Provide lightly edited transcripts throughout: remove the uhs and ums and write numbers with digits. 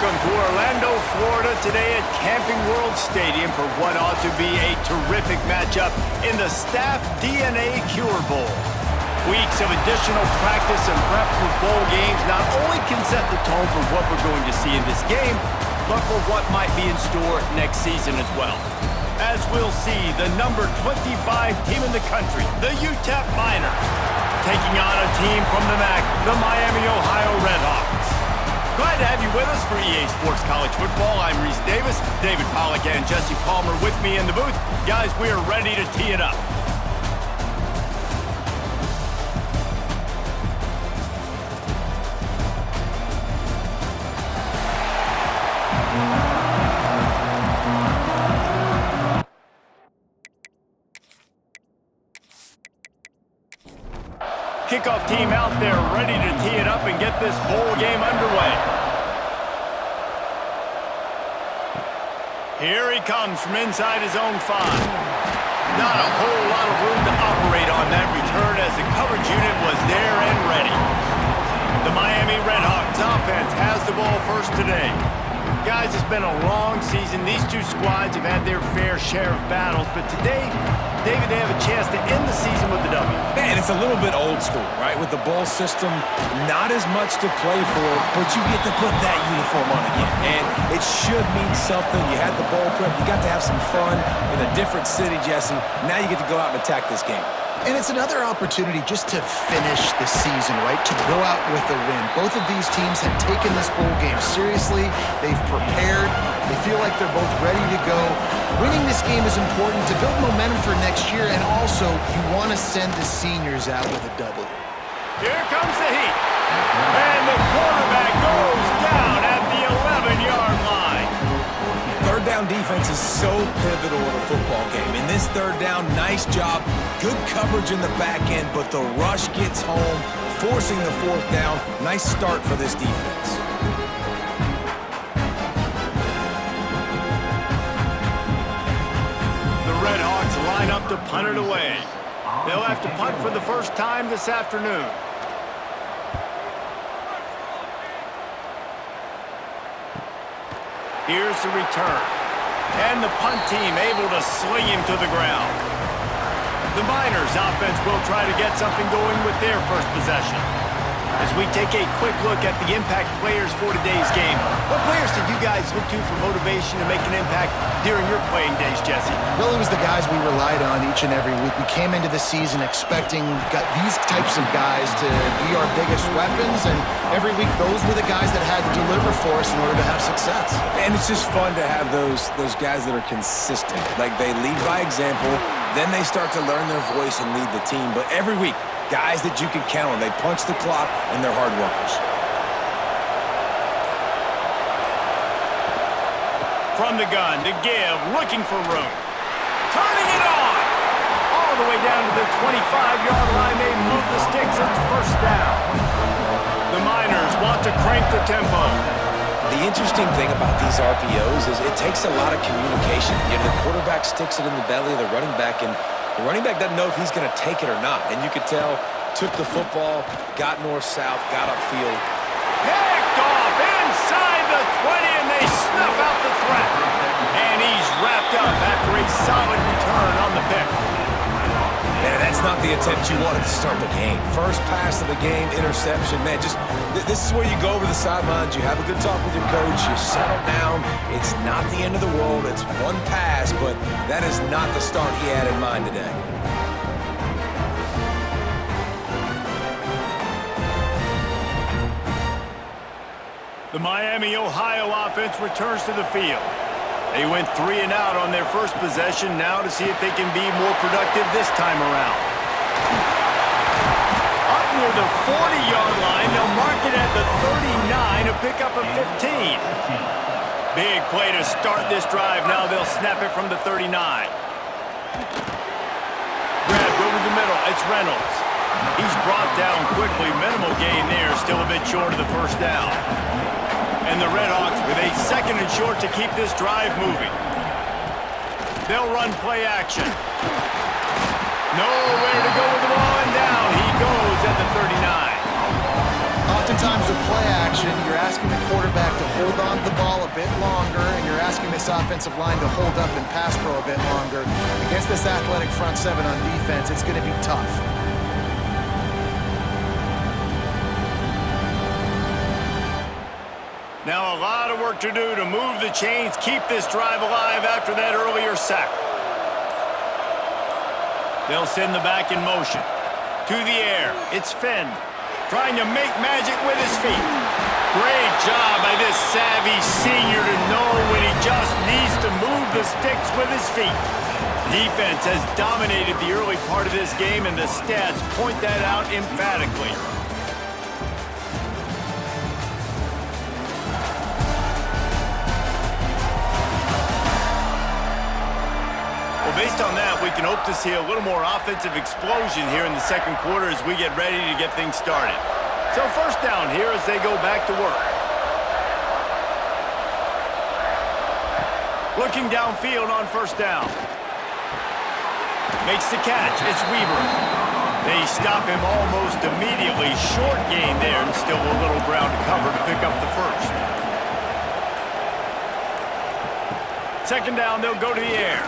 Welcome to Orlando, Florida today at Camping World Stadium for what ought to be a terrific matchup in the Staff DNA Cure Bowl. Weeks of additional practice and prep for bowl games not only can set the tone for what we're going to see in this game, but for what might be in store next season as well. As we'll see, the number 25 team in the country, the UTEP Miners, taking on a team from the MAC, the Miami, Ohio Redhawks. Glad to have you with us for EA Sports College Football. I'm Reese Davis, David Pollack and Jesse Palmer with me in the booth. Guys, we are ready to tee it up. Kickoff team out there ready to tee it up and get this bowl game underway. Here he comes from inside his own 5. Not a whole lot of room to operate on that return as the coverage unit was there and ready. The Miami Redhawks offense has the ball first today. Guys, it's been a long season. These two squads have had their fair share of battles, but today, David, they have a chance to end the season with a W. Man, it's a little bit old school, right? With the bowl system, not as much to play for, but you get to put that uniform on again. And it should mean something. You had the bowl prep. You got to have some fun in a different city, Jesse. Now you get to go out and attack this game. And it's another opportunity just to finish the season, right? To go out with a win. Both of these teams have taken this bowl game seriously. They've prepared. They feel like they're both ready to go. Winning this game is important to build momentum for next year, and also you want to send the seniors out with a W. Here comes the heat. And the quarterback goes down at the 11-yard line. Third down defense is so pivotal in a football game. In this third down, nice job. Good coverage in the back end, but the rush gets home, forcing the fourth down. Nice start for this defense. The Redhawks line up to punt it away. They'll have to punt for the first time this afternoon. Here's the return. And the punt team able to sling him to the ground. The Miners offense will try to get something going with their first possession. As we take a quick look at the impact players for today's game, what players did you guys look to for motivation to make an impact during your playing days, Jesse? Well, it was the guys we relied on each and every week. We came into the season expecting these types of guys to be our biggest weapons, and every week those were the guys that had to deliver for us in order to have success. And it's just fun to have those guys that are consistent. Like, they lead by example, then they start to learn their voice and lead the team. But every week, guys that you can count on. They punch the clock, and they're hard workers. From the gun to give, looking for room. Turning it on! All the way down to the 25-yard line. They move the sticks. It's first down. The Miners want to crank the tempo. The interesting thing about these RPOs is it takes a lot of communication. You know, the quarterback sticks it in the belly of the running back, and the running back doesn't know if he's going to take it or not. And you could tell, took the football, got north-south, got upfield. Picked off inside the 20, and they snuff out the threat. And he's wrapped up after a solid return on the pick. Man, that's not the attempt you wanted to start the game. First pass of the game, interception. Man, just this is where you go over the sidelines. You have a good talk with your coach. You settle down. It's not the end of the world. It's one pass, but that is not the start he had in mind today. The Miami, Ohio offense returns to the field. They went 3 and out on their first possession, now to see if they can be more productive this time around. Up near the 40-yard line, they'll mark it at the 39, a pickup of 15. Big play to start this drive. Now they'll snap it from the 39. Grabbed over the middle. It's Reynolds. He's brought down quickly. Minimal gain there. Still a bit short of the first down. And the Redhawks with a second and short to keep this drive moving. They'll run play action. Nowhere to go with the ball, and down he goes at the 39. Oftentimes with play action, you're asking the quarterback to hold on to the offensive line to hold up and pass pro a bit longer. Against this athletic front seven on defense, it's going to be tough. Now a lot of work to do to move the chains, keep this drive alive after that earlier sack. They'll send the back in motion. To the air, it's Finn, trying to make magic with his feet. Great job by this savvy senior to know when he just needs to move the sticks with his feet. Defense has dominated the early part of this game, and the stats point that out emphatically. Based on that, we can hope to see a little more offensive explosion here in the second quarter as we get ready to get things started. So first down here as they go back to work. Looking downfield on first down. Makes the catch. It's Weaver. They stop him almost immediately. Short gain there and still a little ground to cover to pick up the first. Second down, they'll go to the air.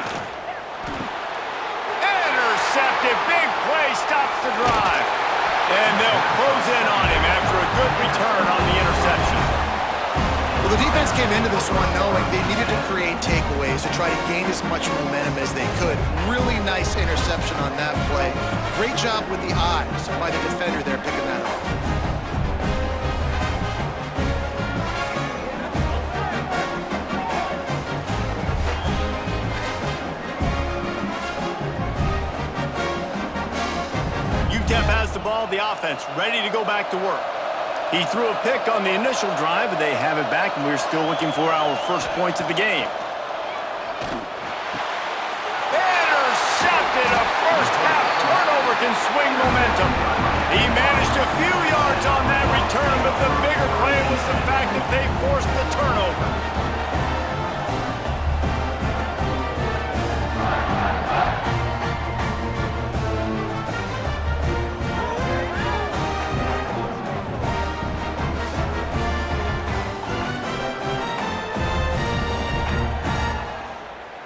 Intercepted. Big play stops the drive. And they'll close in on him after a good return on the interception. Well, the defense came into this one knowing they needed to create takeaways to try to gain as much momentum as they could. Really nice interception on that play. Great job with the eyes by the defender there picking that off. UTEP has the ball, the offense ready to go back to work. He threw a pick on the initial drive, but they have it back, and we're still looking for our first points of the game. Intercepted. A first-half turnover can swing momentum. He managed a few yards on that return, but the bigger play was the fact that they forced the turnover.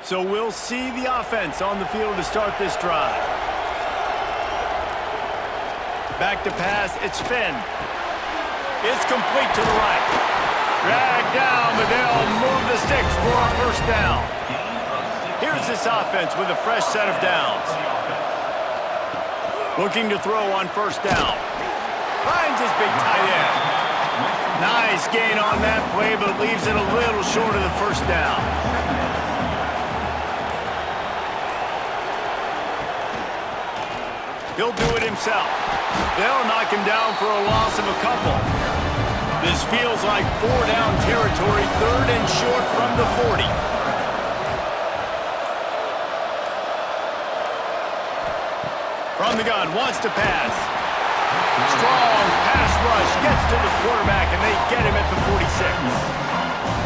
So we'll see the offense on the field to start this drive. Back to pass, it's Finn. It's complete to the right. Dragged down, but they'll move the sticks for a first down. Here's this offense with a fresh set of downs. Looking to throw on first down. Finds his big tight end. Nice gain on that play, but leaves it a little short of the first down. He'll do it himself. They'll knock him down for a loss of a couple. This feels like 4-down territory, third and short from the 40. From the gun, wants to pass. Strong pass rush, gets to the quarterback, and they get him at the 46.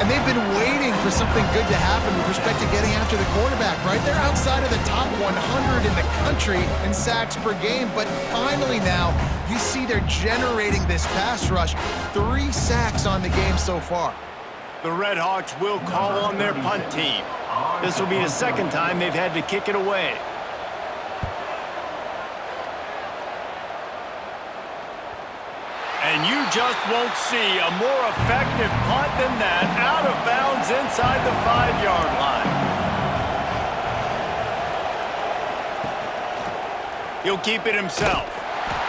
And they've been waiting for something good to happen with respect to getting after the quarterback, right? They're outside of the top 100 in the country in sacks per game, but finally now you see they're generating this pass rush. 3 sacks on the game so far. The Red Hawks will call on their punt team. This will be the second time they've had to kick it away. And you just won't see a more effective punt than that, out of bounds inside the 5-yard line. He'll keep it himself.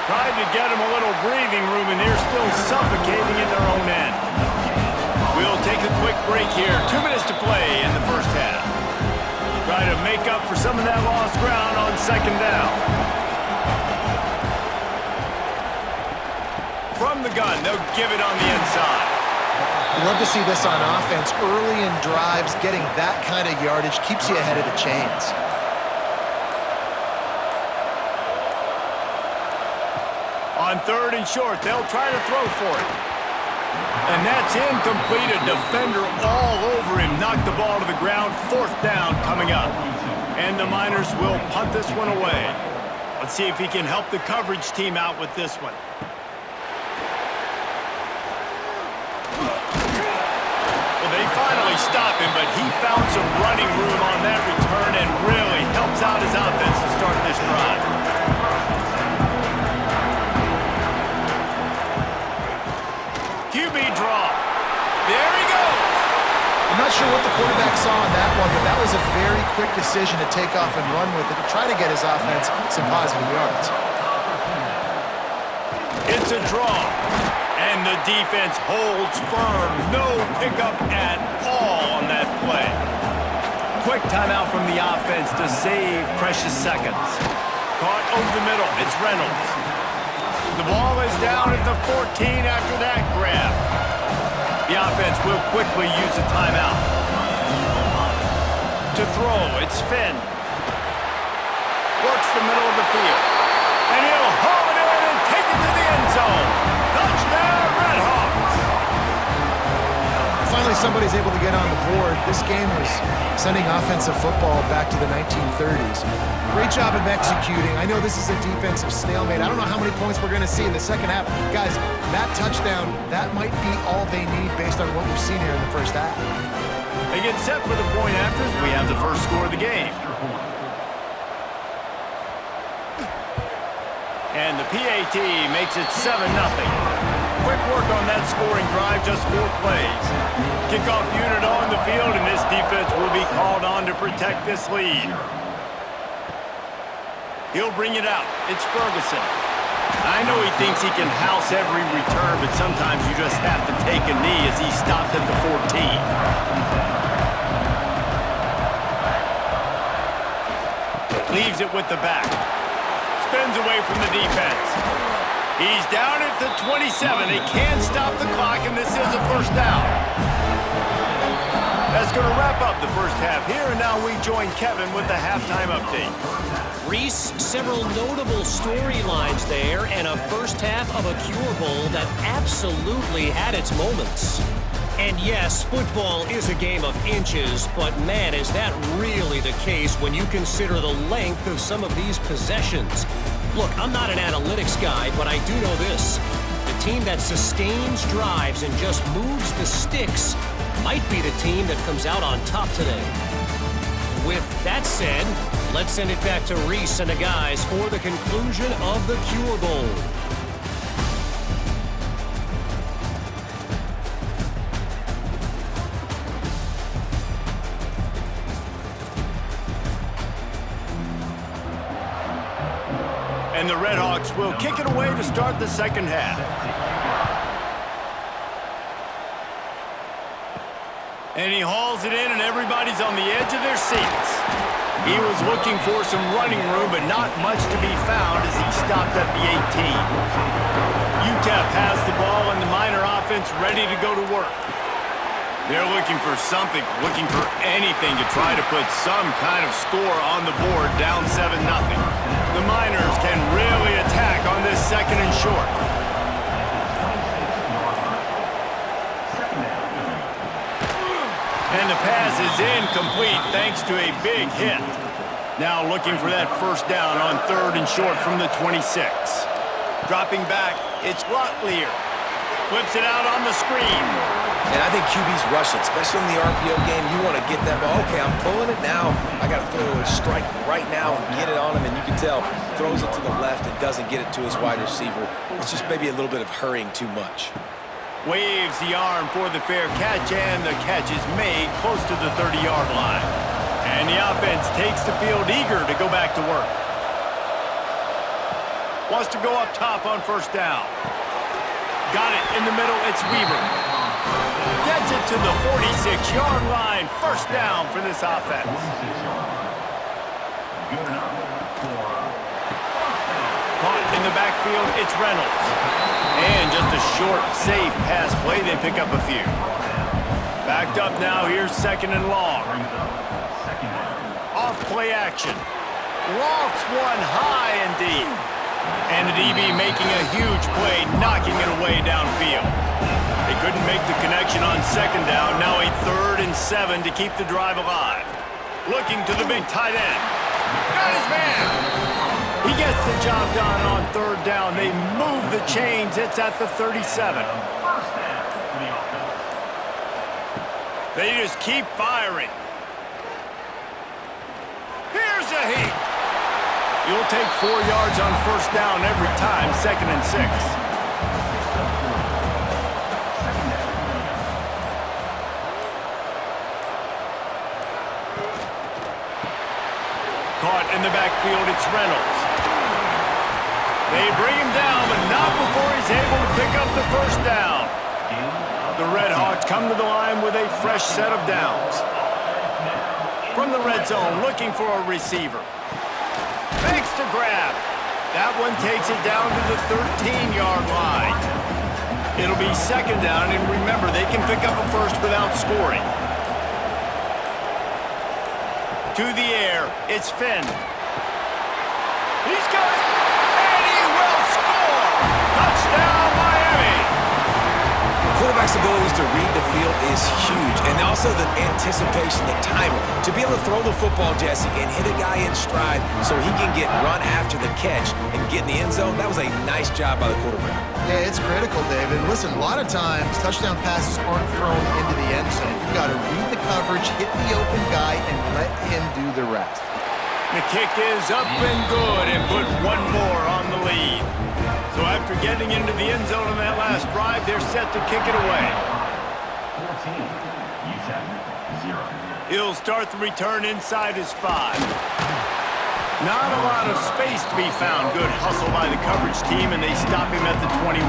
Tried to get him a little breathing room, and they're still suffocating in their own end. We'll take a quick break here. 2 minutes to play in the first half. Try to make up for some of that lost ground on second down. From the gun, they'll give it on the inside. You love to see this on offense. Early in drives, getting that kind of yardage keeps you ahead of the chains. On third and short, they'll try to throw for it. And that's incomplete. A defender all over him. Knocked the ball to the ground. Fourth down coming up. And the Miners will punt this one away. Let's see if he can help the coverage team out with this one. They finally stop him, but he found some running room on that return and really helps out his offense to start this drive. QB draw. There he goes. I'm not sure what the quarterback saw on that one, but that was a very quick decision to take off and run with it to try to get his offense some positive yards. It's a draw, and the defense holds firm. No pickup at all on that play. Quick timeout from the offense to save precious seconds. Caught over the middle. It's Reynolds. The ball is down at the 14 after that grab. The offense will quickly use a timeout. To throw, it's Finn. Works the middle of the field. And he'll haul it in and take it to the end zone. Touchdown, Redhawks! Finally, somebody's able to get on the board. This game was sending offensive football back to the 1930s. Great job of executing. I know this is a defensive stalemate. I don't know how many points we're going to see in the second half. Guys, that touchdown, that might be all they need based on what we've seen here in the first half. They get set for the point after as we have the first score of the game. And the PAT makes it 7-0. Quick work on that scoring drive, just 4 plays. Kickoff unit on the field, and this defense will be called on to protect this lead. He'll bring it out. It's Ferguson. I know he thinks he can house every return, but sometimes you just have to take a knee as he stopped at the 14. Leaves it with the back. Spins away from the defense. He's down at the 27. They can't stop the clock, and this is a first down. That's going to wrap up the first half here, and now we join Kevin with the halftime update. Reese, several notable storylines there, and a first half of a Cure Bowl that absolutely had its moments. And yes, football is a game of inches, but man, is that really the case when you consider the length of some of these possessions. Look, I'm not an analytics guy, but I do know this. The team that sustains drives and just moves the sticks might be the team that comes out on top today. With that said, let's send it back to Reese and the guys for the conclusion of the Cure Bowl. And the Redhawks will kick it away to start the second half. And he hauls it in, and everybody's on the edge of their seats. He was looking for some running room, but not much to be found as he stopped at the 18. UTEP has the ball, and the Miner offense ready to go to work. They're looking for something, looking for anything to try to put some kind of score on the board, down 7-0. The Miners can really attack on this second and short. And the pass is incomplete thanks to a big hit. Now looking for that first down on third and short from the 26. Dropping back, it's Locklear. Flips it out on the screen. And I think QB's rushing, especially in the RPO game. You want to get that ball. Okay, I'm pulling it now. I got to throw a strike right now and get it on him. And you can tell, throws it to the left and doesn't get it to his wide receiver. It's just maybe a little bit of hurrying too much. Waves the arm for the fair catch, and the catch is made close to the 30-yard line. And the offense takes the field eager to go back to work. Wants to go up top on first down. Got it in the middle, it's Weaver. Gets it to the 46-yard line. First down for this offense. Caught in the backfield, it's Reynolds. And just a short, safe pass play, they pick up a few. Backed up now, here's second and long. Off play action. Lofts one high and deep. And the DB making a huge play, knocking it away downfield. They couldn't make the connection on second down. Now a 3rd and 7 to keep the drive alive. Looking to the big tight end. Got his man. He gets the job done on third down. They move the chains. It's at the 37. They just keep firing. Here's a heat. You'll take 4 yards on first down every time, 2nd and 6. Caught in the backfield, it's Reynolds. They bring him down, but not before he's able to pick up the first down. The Red Hawks come to the line with a fresh set of downs. From the red zone, looking for a receiver. Makes the grab. That one takes it down to the 13-yard line. It'll be 2nd down, and remember, they can pick up a first without scoring. To the air, it's Finn. He's got it, and he will score! Touchdown, Miami! Quarterback's abilities to read the field is huge, and also the anticipation, the timing. To be able to throw the football, Jesse, and hit a guy in stride so he can get run after the catch and get in the end zone, that was a nice job by the quarterback. Yeah, it's critical, David. Listen, a lot of times, touchdown passes aren't thrown into the end zone. You've got to read the coverage, hit the open guy, and let him do the rest. The kick is up and good, and put one more on the lead. So after getting into the end zone on that last drive, they're set to kick it away. 14, UTEP, 0. He'll start the return inside his 5. Not a lot of space to be found. Good hustle by the coverage team, and they stop him at the 21.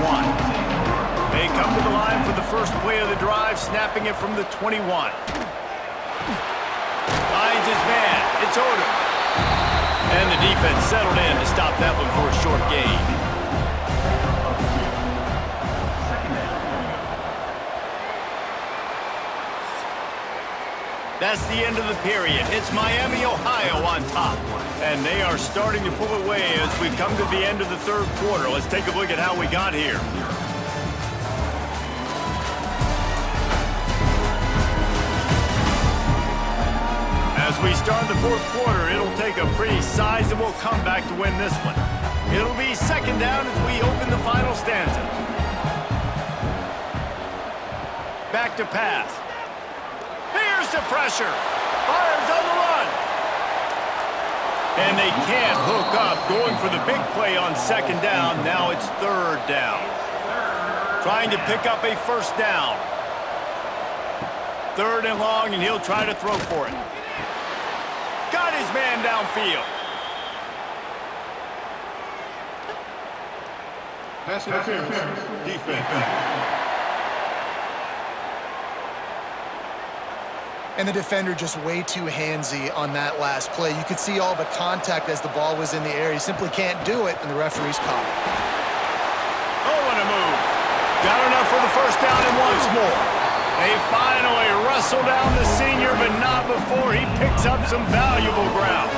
They come to the line for the first play of the drive, snapping it from the 21. Finds his man. It's Odom. And the defense settled in to stop that one for a short gain. That's the end of the period. It's Miami, Ohio on top. And they are starting to pull away as we come to the end of the third quarter. Let's take a look at how we got here. As we start the fourth quarter, it'll take a pretty sizable comeback to win this one. It'll be 2nd down as we open the final stanza. Back to pass. Here's the pressure. Fires on the run. And they can't hook up. Going for the big play on 2nd down. Now it's 3rd down. Trying to pick up a first down. 3rd and long, and he'll try to throw for it. Got his man downfield. Pass interference. Defense. And the defender just way too handsy on that last play. You could see all the contact as the ball was in the air. He simply can't do it, and the referee's caught it. Oh, what a move. Got enough for the first down and once more. They finally wrestle down the senior, but not before he picks up some valuable ground.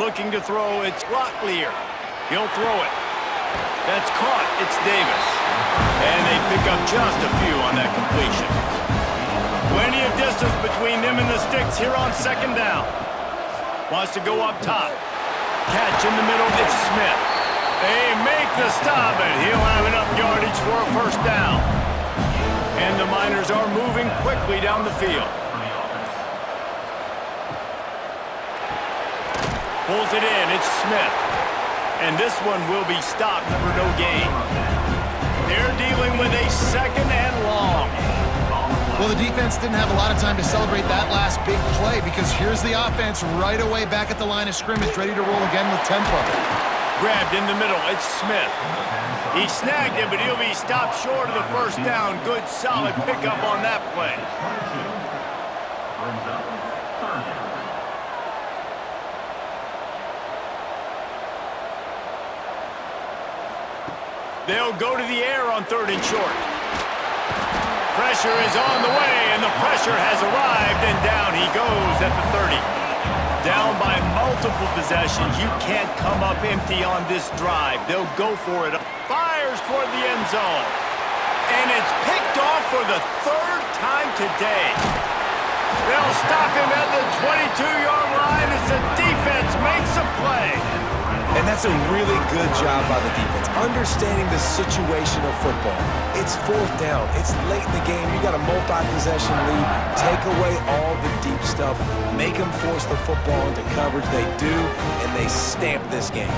Looking to throw, it's Locklear. He'll throw it. That's caught. It's Davis. And they pick up just a few on that completion. Plenty of distance between them and the sticks here on 2nd down. Wants to go up top. Catch in the middle. It's Smith. They make the stop, and he'll have enough yardage for a first down. And the Miners are moving quickly down the field. Pulls it in. It's Smith. And this one will be stopped for no gain. They're dealing with a 2nd and long. Well, the defense didn't have a lot of time to celebrate that last big play because here's the offense right away back at the line of scrimmage, ready to roll again with tempo. Grabbed in the middle, it's Smith. He snagged it, but he'll be stopped short of the first down. Good, solid pickup on that play. They'll go to the air on 3rd and short. Pressure is on the way, and the pressure has arrived, and down he goes at the 30. Down by multiple possessions. You can't come up empty on this drive. They'll go for it. Fires toward the end zone. And it's picked off for the 3rd time today. They'll stop him at the 22-yard line as the defense makes a play. And And that's a really good job by the defense, understanding the situation of football. It's fourth down. It's late in the game. You got a multi-possession lead. Take away all the deep stuff. Make them force the football into coverage. They do, and they stamp this game.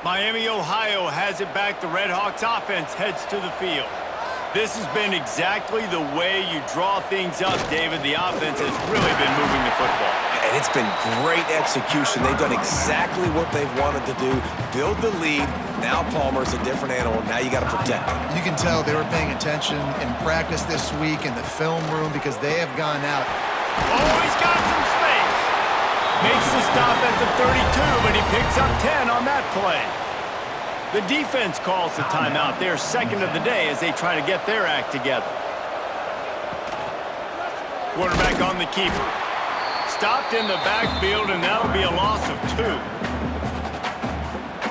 Miami, Ohio has it back. The Red Hawks offense heads to the field. This has been exactly the way you draw things up, David. The offense has really been moving the football. And it's been great execution. They've done exactly what they've wanted to do. Build the lead. Now Palmer's a different animal. Now you got to protect him. You can tell they were paying attention in practice this week in the film room because they have gone out. Oh, he's got some space. Makes the stop at the 32, but he picks up 10 on that play. The defense calls the timeout. They're second of the day as they try to get their act together. Quarterback on the keeper. Stopped in the backfield, and that'll be a loss of 2.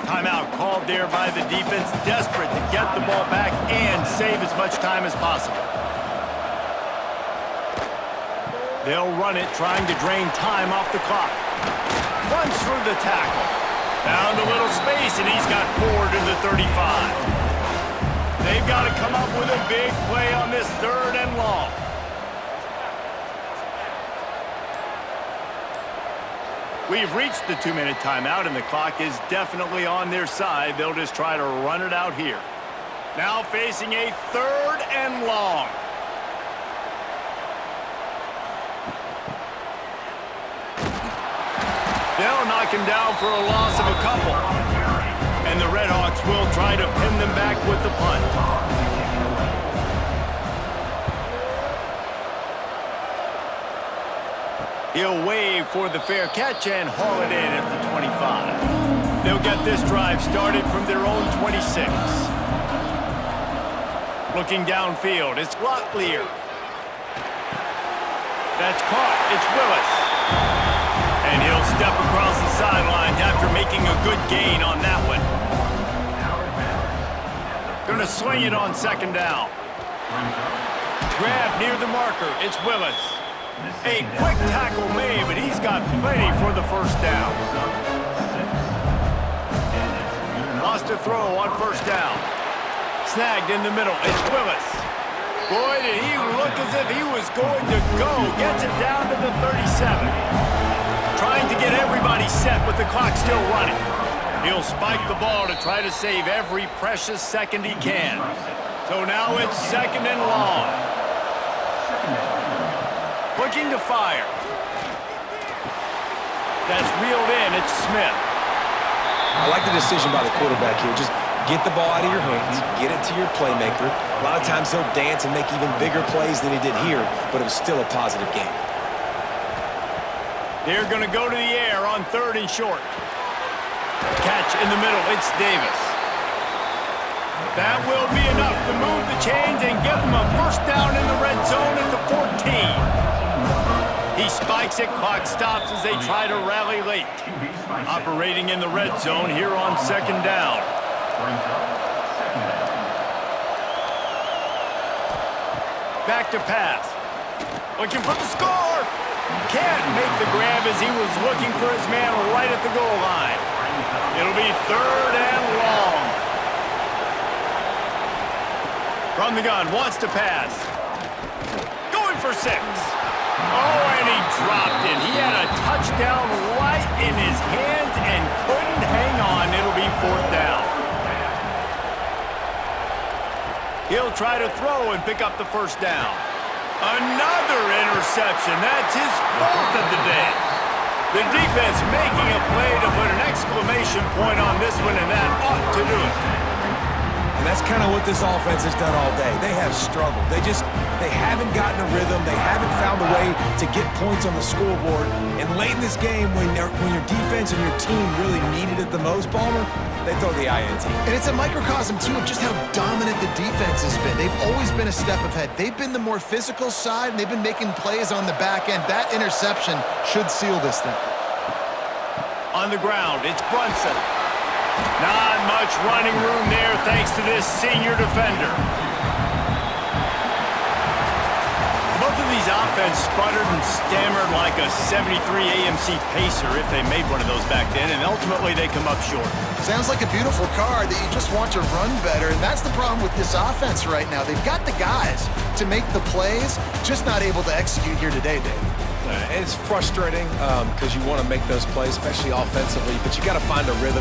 Timeout called there by the defense, desperate to get the ball back and save as much time as possible. They'll run it, trying to drain time off the clock. Runs through the tackle. Found a little space, and he's got 4 to the 35. They've got to come up with a big play on this 3rd and long. We've reached the 2-minute timeout, and the clock is definitely on their side. They'll just try to run it out here. Now facing a 3rd and long. They'll knock him down for a loss of a couple. And the Red Hawks will try to pin them back with the punt. He'll wave for the fair catch and haul it in at the 25. They'll get this drive started from their own 26. Looking downfield, it's Locklear. That's caught. It's Willis. And he'll step across the sidelines after making a good gain on that one. Gonna swing it on 2nd down. Grab near the marker. It's Willis. A quick tackle made, but he's got plenty for the 1st down. Lost a throw on 1st down. Snagged in the middle. It's Willis. Boy, did he look as if he was going to go. Gets it down to the 37. Trying to get everybody set with the clock still running. He'll spike the ball to try to save every precious second he can. So now it's 2nd and long. Looking to fire. That's reeled in. It's Smith. I like the decision by the quarterback here. Just get the ball out of your hands. Get it to your playmaker. A lot of times he'll dance and make even bigger plays than he did here, but it was still a positive game. They're going to go to the air on 3rd and short. Catch in the middle. It's Davis. That will be enough to move the chains and give them a 1st down in the red zone at the 14. He spikes it. Clock stops as they try to rally late. Operating in the red zone here on 2nd down. Back to pass. Looking for the score. Can't make the grab as he was looking for his man right at the goal line. It'll be 3rd and long. From the gun, wants to pass. Going for 6. Oh, and he dropped it. He had a touchdown right in his hands and couldn't hang on. It'll be 4th down. He'll try to throw and pick up the 1st down. Another interception. That's his 4th of the day. The defense making a play to put an exclamation point on this one, and that ought to do it. And that's kind of what this offense has done all day. They have struggled. They haven't gotten a rhythm. They haven't found a way to get points on the scoreboard. And late in this game, when your defense and your team really needed it the most, Palmer, they throw the INT. And it's a microcosm, too, of just how dominant the defense has been. They've always been a step ahead. They've been the more physical side, and they've been making plays on the back end. That interception should seal this thing. On the ground, it's Brunson. Not much running room there thanks to this senior defender. Both of these offense sputtered and stammered like a 73 AMC Pacer if they made one of those back then, and ultimately they come up short. Sounds like a beautiful car that you just want to run better, and that's the problem with this offense right now. They've got the guys to make the plays, just not able to execute here today, Dave. It's frustrating because you want to make those plays, especially offensively, but you got to find a rhythm.